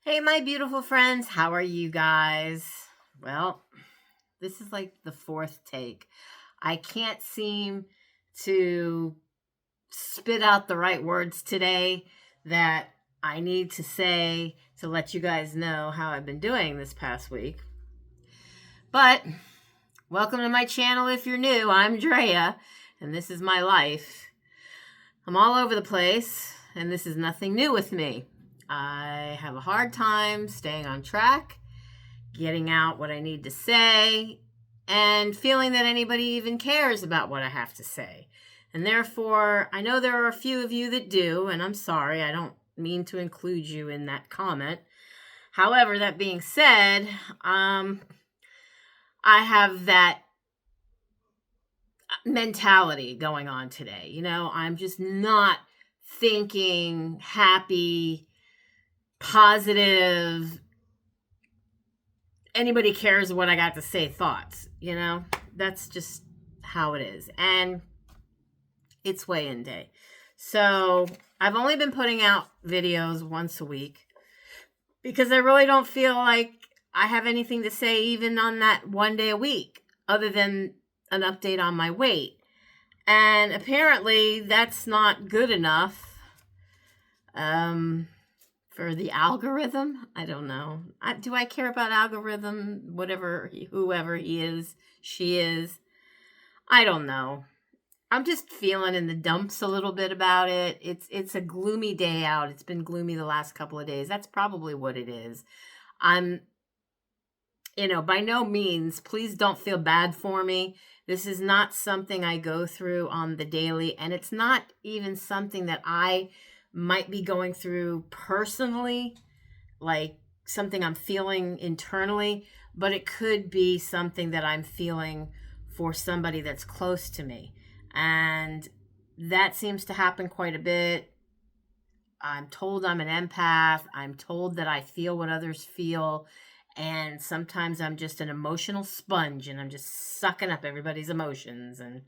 Hey, my beautiful friends, how are you guys? Well, this is like the fourth take. I can't seem to spit out the right words today that I need to say to let you guys know how I've been doing this past week. But welcome to my channel if you're new. I'm Drea, and this is my life. I'm all over the place, and this is nothing new with me. I have a hard time staying on track, getting out what I need to say, and feeling that anybody even cares about what I have to say. And therefore, I know there are a few of you that do, and I'm sorry, I don't mean to include you in that comment. However, that being said, I have that mentality going on today. I'm just not thinking happy, positive, anybody cares what I got to say thoughts. That's just how it is. And it's weigh-in day. So I've only been putting out videos once a week because I really don't feel like I have anything to say even on that one day a week other than an update on my weight. And apparently that's not good enough for the algorithm. I don't know. Do I care about algorithm? Whoever he is, she is. I don't know. I'm just feeling in the dumps a little bit about it. It's a gloomy day out. It's been gloomy the last couple of days. That's probably what it is. I'm, by no means, please don't feel bad for me. This is not something I go through on the daily, and it's not even something that I might be going through personally, like something I'm feeling internally, but it could be something that I'm feeling for somebody that's close to me. And that seems to happen quite a bit. I'm told I'm an empath. I'm told that I feel what others feel. And sometimes I'm just an emotional sponge and I'm just sucking up everybody's emotions. And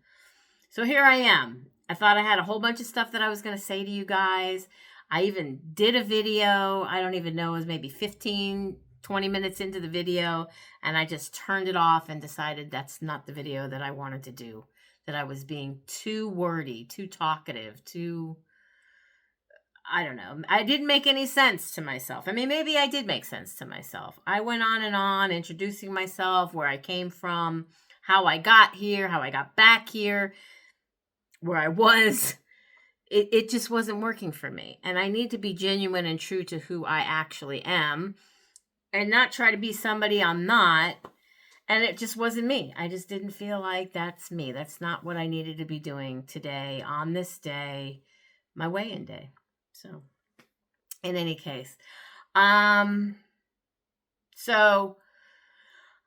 so here I am. I thought I had a whole bunch of stuff that I was going to say to you guys. I even did a video. I don't even know, it was maybe 15, 20 minutes into the video. And I just turned it off and decided that's not the video that I wanted to do. That I was being too wordy, too talkative, I don't know. I didn't make any sense to myself. I mean, maybe I did make sense to myself. I went on and on introducing myself, where I came from, how I got here, how I got back here, where I was. It just wasn't working for me. And I need to be genuine and true to who I actually am and not try to be somebody I'm not. And it just wasn't me. I just didn't feel like that's me. That's not what I needed to be doing today, on this day, my weigh-in day. So, in any case, so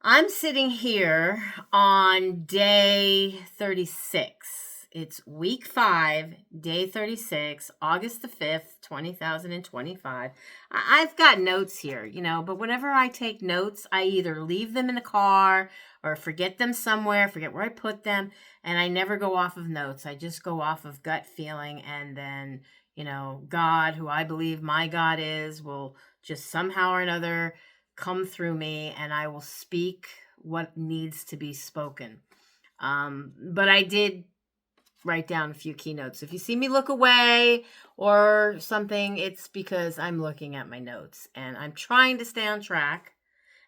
I'm sitting here on day 36. It's week 5, day 36, August the 5th, 2025. I've got notes here, but whenever I take notes, I either leave them in the car or forget them somewhere, forget where I put them, and I never go off of notes. I just go off of gut feeling, and then, God, who I believe my God is, will just somehow or another come through me, and I will speak what needs to be spoken. But I did write down a few keynotes. If you see me look away or something, it's because I'm looking at my notes and I'm trying to stay on track.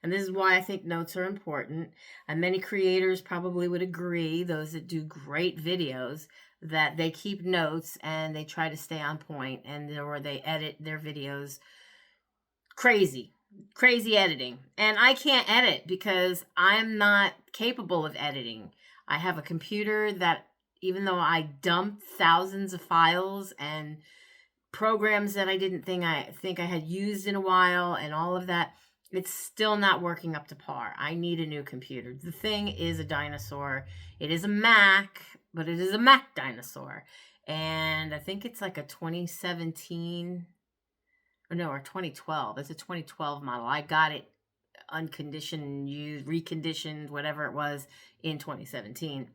And this is why I think notes are important. And many creators probably would agree, those that do great videos, that they keep notes and they try to stay on point, or they edit their videos crazy editing. And I can't edit because I'm not capable of editing. I have a computer that, even though I dumped thousands of files and programs that I didn't think I had used in a while and all of that, it's still not working up to par. I need a new computer. The thing is a dinosaur. It is a Mac, but it is a Mac dinosaur. And I think it's like a 2017 or 2012. It's a 2012 model. I got it unconditioned, used, reconditioned, whatever it was, in 2017.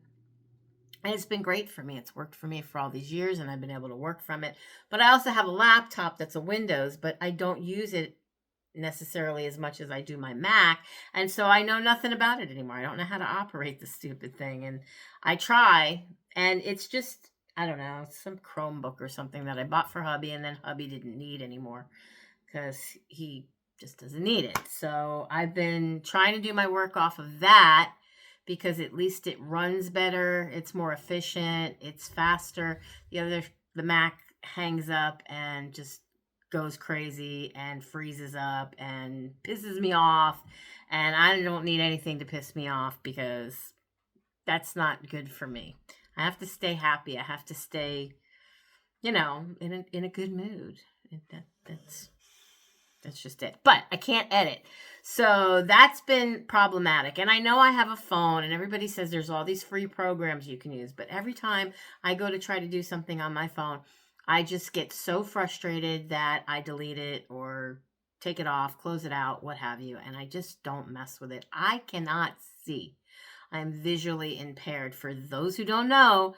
And it's been great for me. It's worked for me for all these years, and I've been able to work from it. But I also have a laptop that's a Windows, but I don't use it necessarily as much as I do my Mac. And so I know nothing about it anymore. I don't know how to operate the stupid thing. And I try, and it's just, I don't know, some Chromebook or something that I bought for hubby, and then hubby didn't need anymore because he just doesn't need it. So I've been trying to do my work off of that because at least it runs better, it's more efficient, it's faster. The Mac hangs up and just goes crazy and freezes up and pisses me off, and I don't need anything to piss me off because that's not good for me. I have to stay happy. I have to stay, in a good mood. That's just it. But I can't edit. So that's been problematic. And I know I have a phone, and everybody says there's all these free programs you can use. But every time I go to try to do something on my phone, I just get so frustrated that I delete it or take it off, close it out, what have you. And I just don't mess with it. I cannot see. I'm visually impaired. For those who don't know,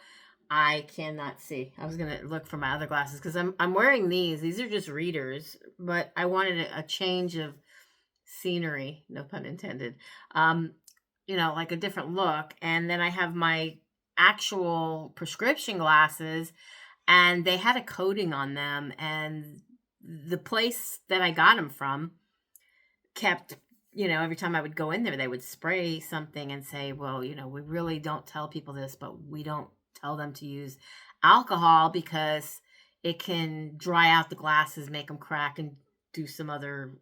I cannot see. I was going to look for my other glasses because I'm wearing these. These are just readers, but I wanted a change of scenery, no pun intended. Like a different look. And then I have my actual prescription glasses, and they had a coating on them, and the place that I got them from kept, every time I would go in there, they would spray something and say, well, we really don't tell people this, but we don't tell them to use alcohol because it can dry out the glasses, make them crack, and do some other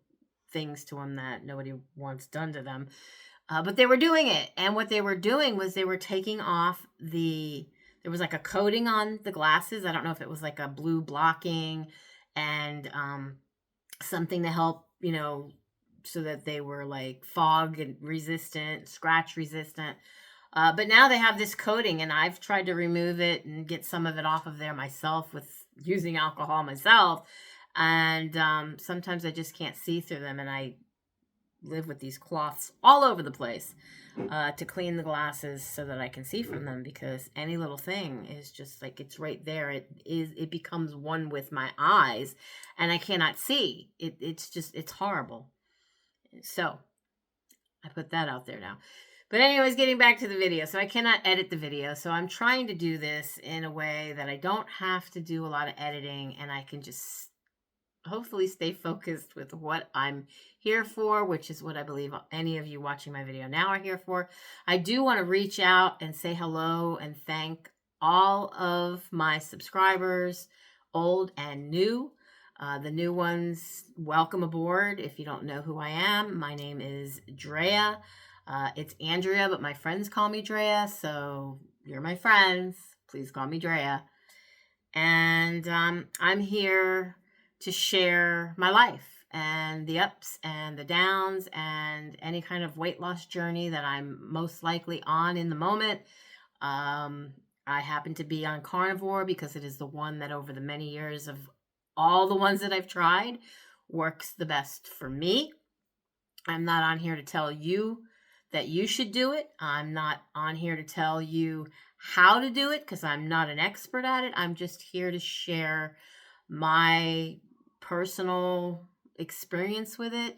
things to them that nobody wants done to them. But they were doing it. And what they were doing was they were taking off there was like a coating on the glasses. I don't know if it was like a blue blocking and something to help, so that they were like fog and resistant, scratch resistant. But now they have this coating, and I've tried to remove it and get some of it off of there myself with using alcohol myself. And sometimes I just can't see through them, and I live with these cloths all over the place to clean the glasses so that I can see from them, because any little thing is just like, it's right there. It becomes one with my eyes, and I cannot see. It's horrible. So I put that out there now. But anyways, getting back to the video. So I cannot edit the video. So I'm trying to do this in a way that I don't have to do a lot of editing, and I can just hopefully stay focused with what I'm here for, which is what I believe any of you watching my video now are here for. I do want to reach out and say hello and thank all of my subscribers, old and new. The new ones, welcome aboard. If you don't know who I am, my name is Drea. It's Andrea, but my friends call me Drea, so you're my friends. Please call me Drea. And I'm here to share my life and the ups and the downs and any kind of weight loss journey that I'm most likely on in the moment. I happen to be on carnivore because it is the one that over the many years of all the ones that I've tried works the best for me. I'm not on here to tell you that you should do it. I'm not on here to tell you how to do it because I'm not an expert at it. I'm just here to share my personal experience with it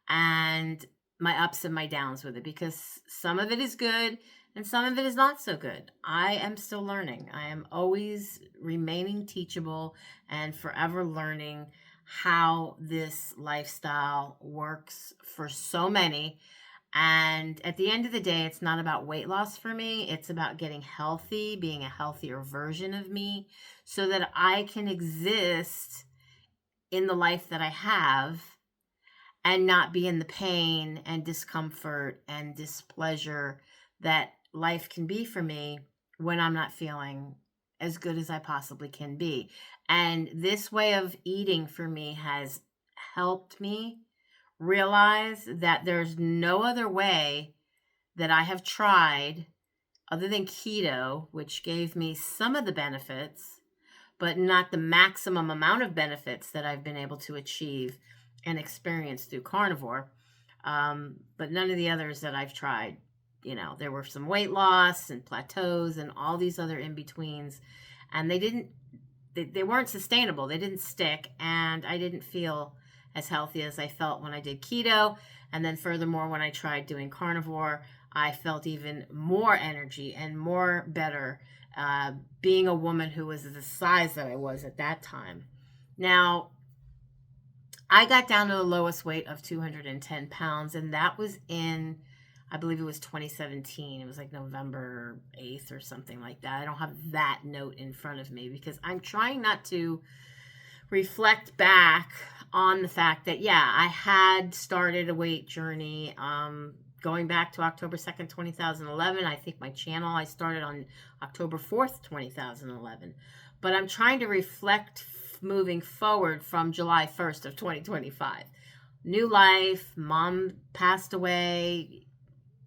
and my ups and my downs with it, because some of it is good and some of it is not so good. I am still learning. I am always remaining teachable and forever learning how this lifestyle works for so many. And at the end of the day, it's not about weight loss for me. It's about getting healthy, being a healthier version of me so that I can exist in the life that I have and not be in the pain and discomfort and displeasure that life can be for me when I'm not feeling as good as I possibly can be. And this way of eating for me has helped me realize that there's no other way that I have tried other than keto, which gave me some of the benefits, but not the maximum amount of benefits that I've been able to achieve and experience through carnivore. But none of the others that I've tried, there were some weight loss and plateaus and all these other in-betweens, and they weren't sustainable. They didn't stick, and I didn't feel as healthy as I felt when I did keto. And then furthermore, when I tried doing carnivore, I felt even more energy and more better being a woman who was the size that I was at that time. Now, I got down to the lowest weight of 210 pounds, and that was in, I believe it was 2017. It was like November 8th or something like that. I don't have that note in front of me because I'm trying not to reflect back on the fact that, yeah, I had started a weight journey going back to October 2nd, 2011. I think my channel I started on October 4th, 2011. But I'm trying to reflect moving forward from July 1st of 2025. New life, mom passed away,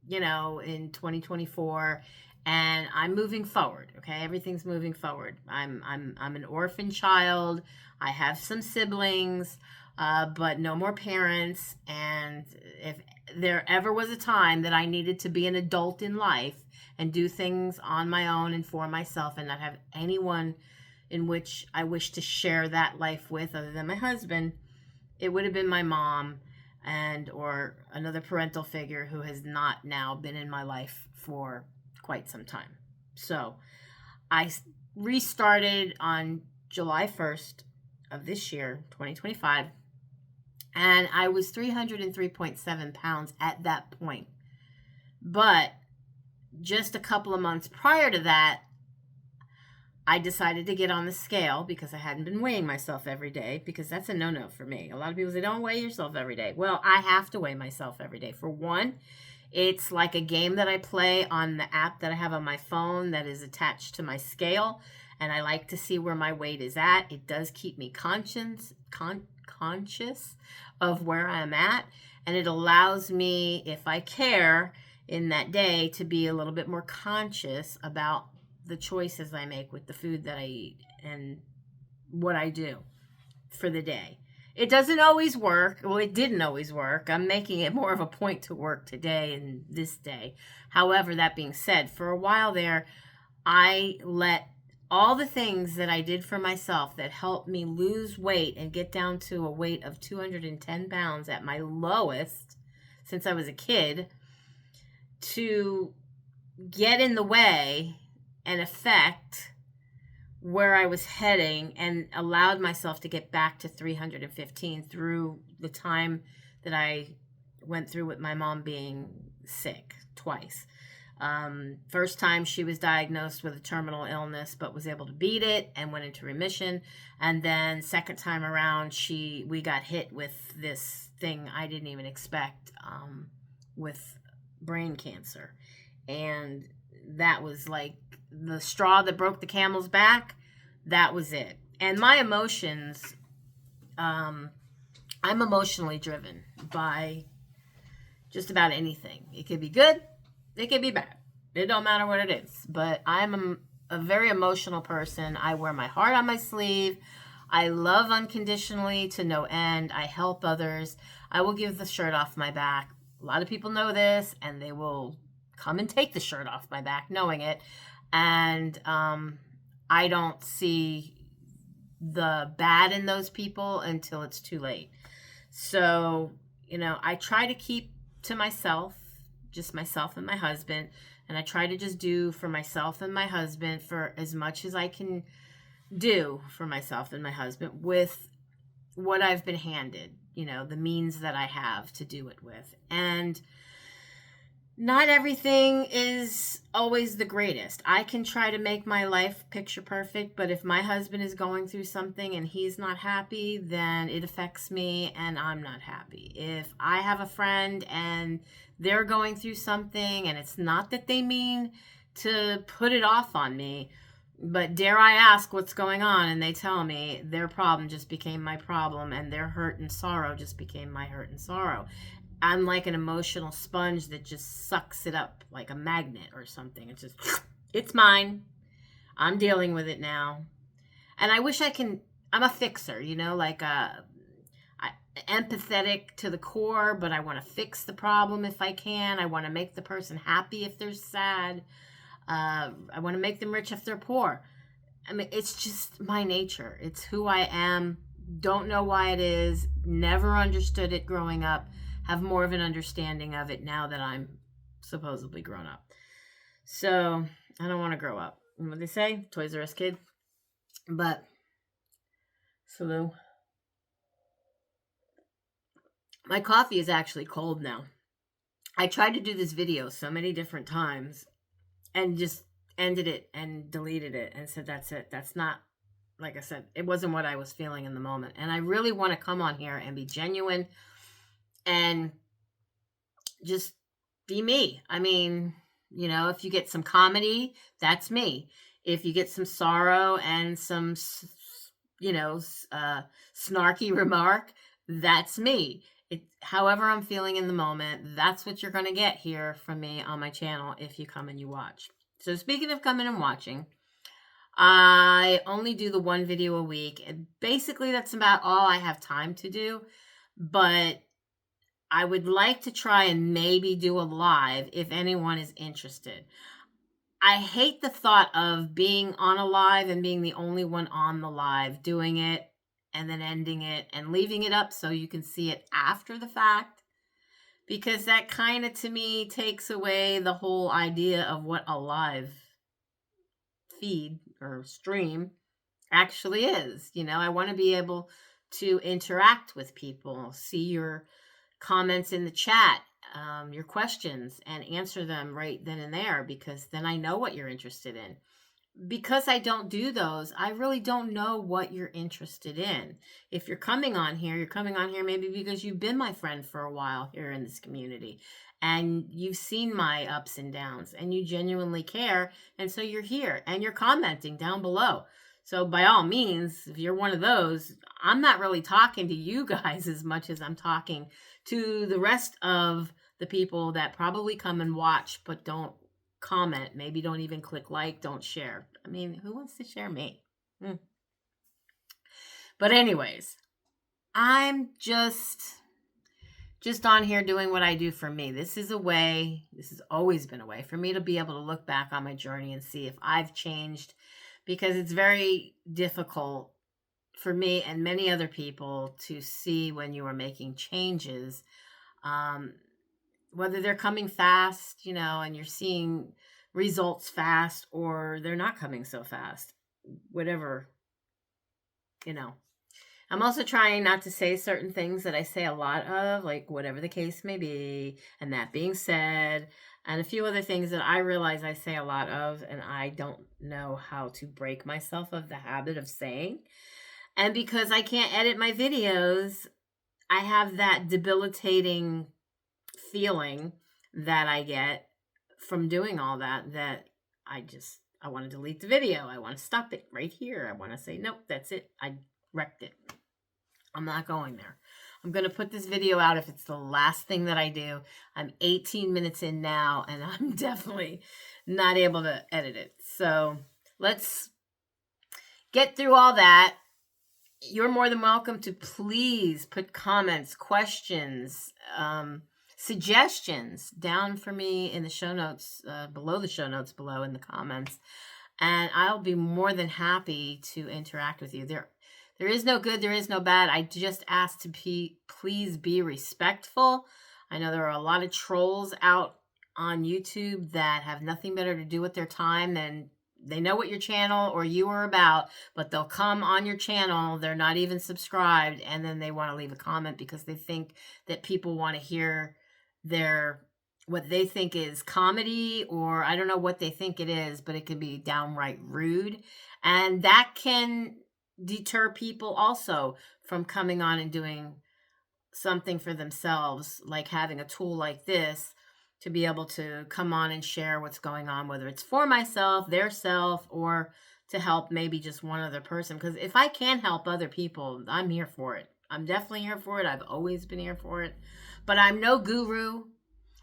in 2024, and I'm moving forward. Okay, everything's moving forward. I'm an orphan child. I have some siblings, but no more parents. And if there ever was a time that I needed to be an adult in life and do things on my own and for myself and not have anyone in which I wish to share that life with other than my husband, it would have been my mom or another parental figure who has not now been in my life for quite some time. So I restarted on July 1st of this year, 2025, and I was 303.7 pounds at that point. But just a couple of months prior to that, I decided to get on the scale because I hadn't been weighing myself every day, because that's a no-no for me. A lot of people say, don't weigh yourself every day. Well, I have to weigh myself every day. For one, it's like a game that I play on the app that I have on my phone that is attached to my scale, and I like to see where my weight is at. It does keep me conscious of where I'm at, and it allows me, if I care in that day, to be a little bit more conscious about the choices I make with the food that I eat and what I do for the day. It doesn't always work. Well, it didn't always work. I'm making it more of a point to work today and this day. However, that being said, for a while there, I let all the things that I did for myself that helped me lose weight and get down to a weight of 210 pounds at my lowest since I was a kid, to get in the way and affect where I was heading, and allowed myself to get back to 315 through the time that I went through with my mom being sick twice. First time she was diagnosed with a terminal illness, but was able to beat it and went into remission. And then second time around, we got hit with this thing I didn't even expect, with brain cancer. And that was like the straw that broke the camel's back. That was it. And my emotions, I'm emotionally driven by just about anything. It could be good, it could be bad. It don't matter what it is. But I'm a very emotional person. I wear my heart on my sleeve. I love unconditionally to no end. I help others. I will give the shirt off my back. A lot of people know this, and they will come and take the shirt off my back knowing it. And I don't see the bad in those people until it's too late. So, I try to keep to myself, just myself and my husband. And I try to just do for myself and my husband for as much as I can do for myself and my husband with what I've been handed, the means that I have to do it with. And not everything is always the greatest. I can try to make my life picture perfect, but if my husband is going through something and he's not happy, then it affects me and I'm not happy. If I have a friend and they're going through something, and it's not that they mean to put it off on me, but dare I ask what's going on, and they tell me, their problem just became my problem, and their hurt and sorrow just became my hurt and sorrow. I'm like an emotional sponge that just sucks it up like a magnet or something. It's just, it's mine. I'm dealing with it now. And I wish I'm a fixer, empathetic to the core, but I want to fix the problem if I can. I want to make the person happy if they're sad. I want to make them rich if they're poor. I mean, it's just my nature. It's who I am Don't know why it is. Never understood it growing up. Have more of an understanding of it now that I'm supposedly grown up. So I don't want to grow up. And what they say, Toys R Us kid. But Salute. My coffee is actually cold now. I tried to do this video so many different times and just ended it and deleted it and said, that's it. That's not, like I said, it wasn't what I was feeling in the moment. And I really want to come on here and be genuine and just be me. I mean, you know, if you get some comedy, that's me. If you get some sorrow and some, you know, snarky remark, that's me. However I'm feeling in the moment, that's what you're going to get here from me on my channel if you come and you watch. So speaking of coming and watching, I only do the one video a week. And basically, that's about all I have time to do. But I would like to try and maybe do a live if anyone is interested. I hate the thought of being on a live and being the only one on the live, doing it and then ending it and leaving it up so you can see it after the fact. Because that kind of, to me, takes away the whole idea of what a live feed or stream actually is. You know, I want to be able to interact with people, see your comments in the chat, your questions, and answer them right then and there, because then I know what you're interested in. Because I don't do those, I really don't know what you're interested in. If you're coming on here, maybe because you've been my friend for a while here in this community and you've seen my ups and downs and you genuinely care. And so you're here and you're commenting down below. So by all means, if you're one of those, I'm not really talking to you guys as much as I'm talking to the rest of the people that probably come and watch but don't comment, maybe don't even click like, don't share. I mean, who wants to share me? But anyways, I'm just on here doing what I do for me. This is always been a way for me to be able to look back on my journey and see if I've changed, because it's very difficult for me and many other people to see when you are making changes, whether they're coming fast, you know, and you're seeing results fast, or they're not coming so fast, whatever, you know. I'm also trying not to say certain things that I say a lot of, like whatever the case may be. And that being said, and a few other things that I realize I say a lot of, and I don't know how to break myself of the habit of saying. And because I can't edit my videos, I have that debilitating feeling that I get from doing all that I want to delete the video. I want to stop it right here. I want to say, nope, that's it. I wrecked it. I'm not going there. I'm going to put this video out if it's the last thing that I do. I'm 18 minutes in now, and I'm definitely not able to edit it. So let's get through all that. You're more than welcome to please put comments, questions, suggestions down for me in the show notes, below in the comments. And I'll be more than happy to interact with you. There is no good, there is no bad. I just ask to please be respectful. I know there are a lot of trolls out on YouTube that have nothing better to do with their time than they know what your channel or you are about, but they'll come on your channel, they're not even subscribed, and then they want to leave a comment because they think that people want to hear what they think is comedy, or I don't know what they think it is, but it can be downright rude. And that can deter people also from coming on and doing something for themselves, like having a tool like this to be able to come on and share what's going on, whether it's for myself, their self, or to help maybe just one other person. Because if I can help other people, I'm here for it. I'm definitely here for it. I've always been here for it. But I'm no guru.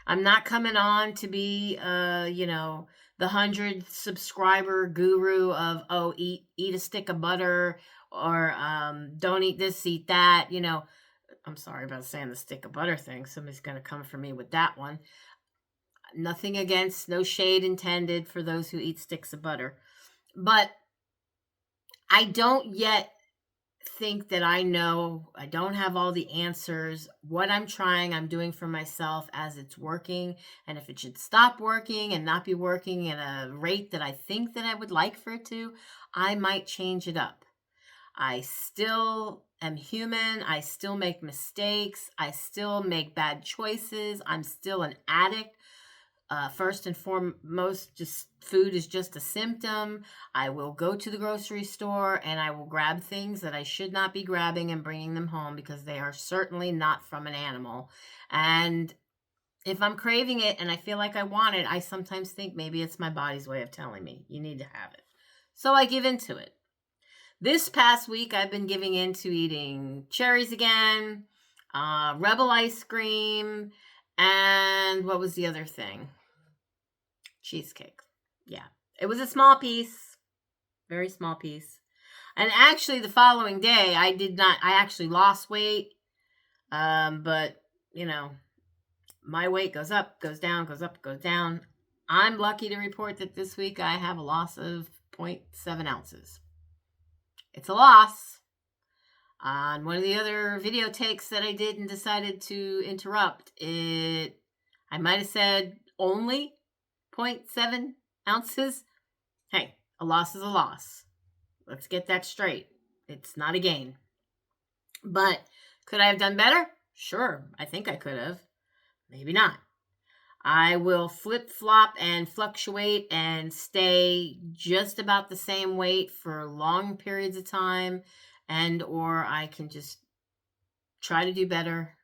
I'm not coming on to be, the 100 subscriber guru of, eat a stick of butter, or don't eat this, eat that. You know, I'm sorry about saying the stick of butter thing. Somebody's going to come for me with that one. Nothing against, no shade intended for those who eat sticks of butter. But I don't yet think that I know. I don't have all the answers. What I'm trying, I'm doing for myself as it's working. And if it should stop working and not be working at a rate that I think that I would like for it to, I might change it up. I still am human. I still make mistakes. I still make bad choices. I'm still an addict. First and foremost, just food is just a symptom. I will go to the grocery store and I will grab things that I should not be grabbing and bringing them home because they are certainly not from an animal. And if I'm craving it and I feel like I want it, I sometimes think maybe it's my body's way of telling me you need to have it. So I give into it. This past week, I've been giving into eating cherries again, Rebel ice cream, and what was the other thing? Cheesecake. Yeah. It was a small piece, very small piece. And actually, the following day, I actually lost weight. But, my weight goes up, goes down, goes up, goes down. I'm lucky to report that this week I have a loss of 0.7 ounces. It's a loss. On one of the other video takes that I did and decided to interrupt, I might have said only 0.7 ounces. Hey, a loss is a loss. Let's get that straight. It's not a gain. But could I have done better? Sure, I think I could have. Maybe not. I will flip-flop and fluctuate and stay just about the same weight for long periods of time, and or I can just try to do better,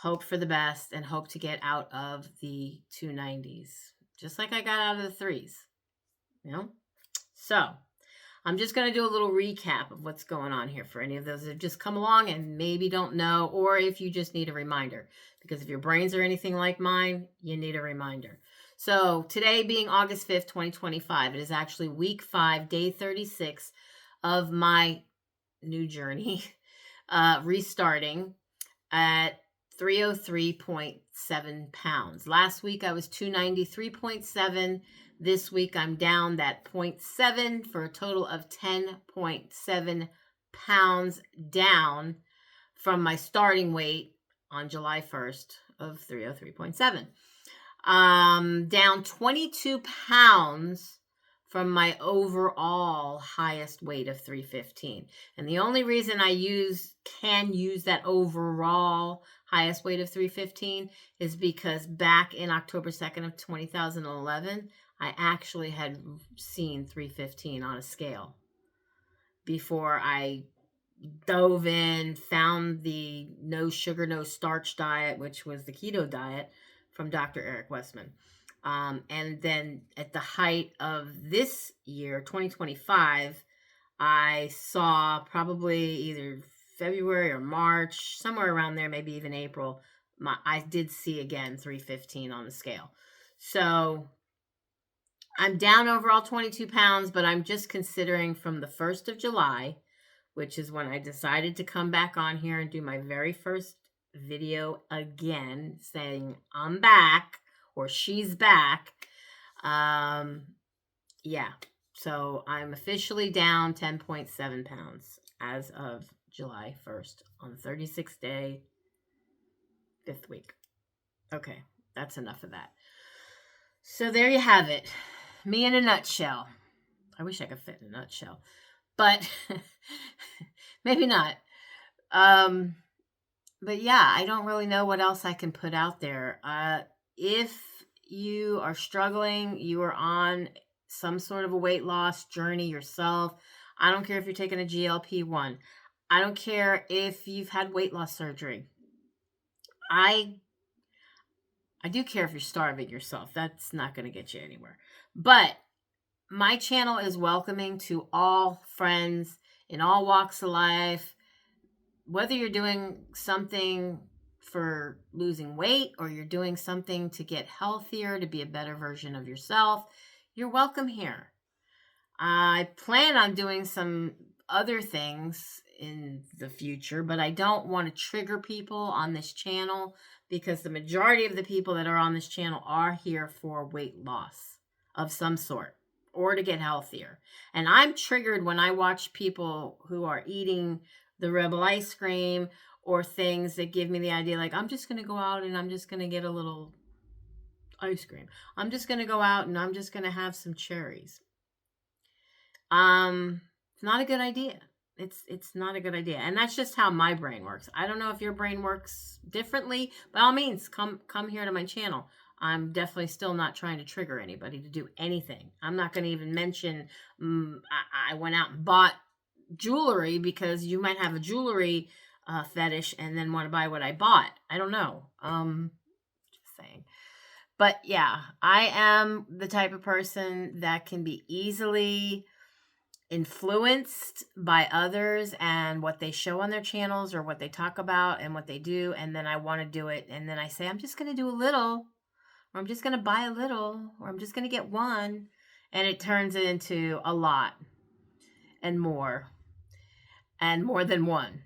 hope for the best, and hope to get out of the 290s, just like I got out of the 3s. So I'm just going to do a little recap of what's going on here for any of those that have just come along and maybe don't know, or if you just need a reminder. Because if your brains are anything like mine, you need a reminder. So today being August 5th, 2025, it is actually week 5, day 36 of my new journey, restarting at 303.7 pounds. Last week I was 293.7. This week I'm down that 0.7 for a total of 10.7 pounds down from my starting weight on July 1st of 303.7. Down 22 pounds from my overall highest weight of 315. And the only reason I can use that overall highest weight of 315 is because back in October 2nd of 2011, I actually had seen 315 on a scale before I dove in, found the no sugar, no starch diet, which was the keto diet from Dr. Eric Westman. And then at the height of this year, 2025, I saw probably either February or March, somewhere around there, maybe even April, I did see again 315 on the scale. So I'm down overall 22 pounds, but I'm just considering from the 1st of July, which is when I decided to come back on here and do my very first video again, saying I'm back or she's back. Yeah, so I'm officially down 10.7 pounds as of July 1st on the 36th day, 5th week. Okay, that's enough of that. So there you have it. Me in a nutshell. I wish I could fit in a nutshell, but maybe not. But yeah, I don't really know what else I can put out there. If you are struggling, you are on some sort of a weight loss journey yourself. I don't care if you're taking a GLP-1. I don't care if you've had weight loss surgery. I do care if you're starving yourself. That's not going to get you anywhere. But my channel is welcoming to all friends in all walks of life. Whether you're doing something for losing weight or you're doing something to get healthier, to be a better version of yourself, you're welcome here. I plan on doing some other things in the future, but I don't want to trigger people on this channel because the majority of the people that are on this channel are here for weight loss of some sort. or to get healthier. And I'm triggered when I watch people who are eating the Rebel ice cream or things that give me the idea like, I'm just going to go out and I'm just going to get a little ice cream. I'm just going to go out and I'm just going to have some cherries. It's not a good idea. It's not a good idea. And that's just how my brain works. I don't know if your brain works differently. By all means, come here to my channel. I'm definitely still not trying to trigger anybody to do anything. I'm not going to even mention I went out and bought jewelry, because you might have a jewelry fetish and then want to buy what I bought. I don't know. Just saying. But yeah, I am the type of person that can be easily influenced by others and what they show on their channels or what they talk about and what they do. And then I want to do it. And then I say, I'm just going to do a little, or I'm just going to buy a little, or I'm just going to get one. And it turns into a lot and more than one.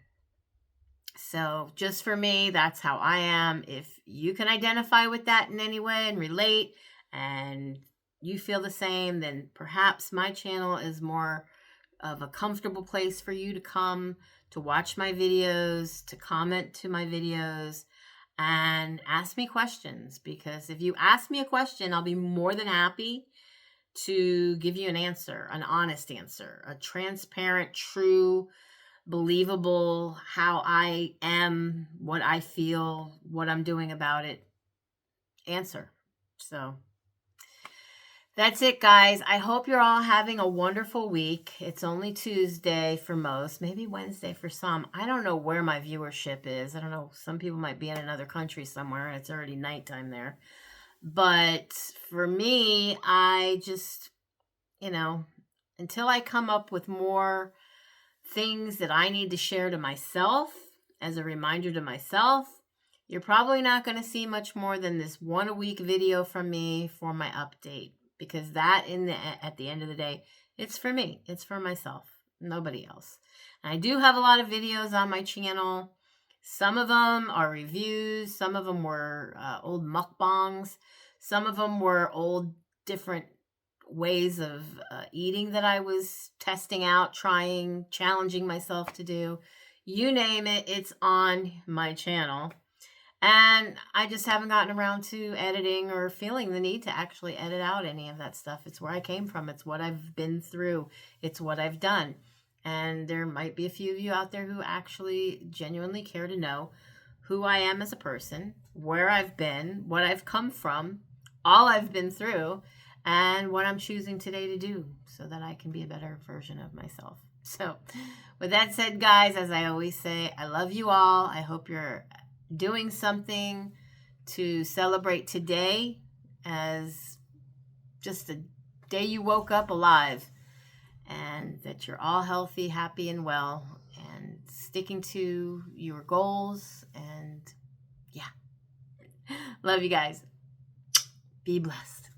So just for me, that's how I am. If you can identify with that in any way and relate and you feel the same, then perhaps my channel is more of a comfortable place for you to come to watch my videos, to comment to my videos, and ask me questions. Because if you ask me a question, I'll be more than happy to give you an answer, an honest answer, a transparent, true, believable, how I am, what I feel, what I'm doing about it answer. So that's it, guys. I hope you're all having a wonderful week. It's only Tuesday for most, maybe Wednesday for some. I don't know where my viewership is. I don't know. Some people might be in another country somewhere and it's already nighttime there. But for me, I just, until I come up with more things that I need to share to myself as a reminder to myself, you're probably not going to see much more than this 1 a week video from me for my update, because that at the end of the day, it's for me. It's for myself, nobody else. And I do have a lot of videos on my channel. Some of them are reviews. Some of them were old mukbangs. Some of them were old different ways of eating that I was testing out, trying, challenging myself to do. You name it, it's on my channel. And I just haven't gotten around to editing or feeling the need to actually edit out any of that stuff. It's where I came from. It's what I've been through. It's what I've done. And there might be a few of you out there who actually genuinely care to know who I am as a person, where I've been, what I've come from, all I've been through, and what I'm choosing today to do so that I can be a better version of myself. So with that said, guys, as I always say, I love you all. I hope you're doing something to celebrate today as just a day you woke up alive, and that you're all healthy, happy, and well, and sticking to your goals. And yeah, love you guys. Be blessed.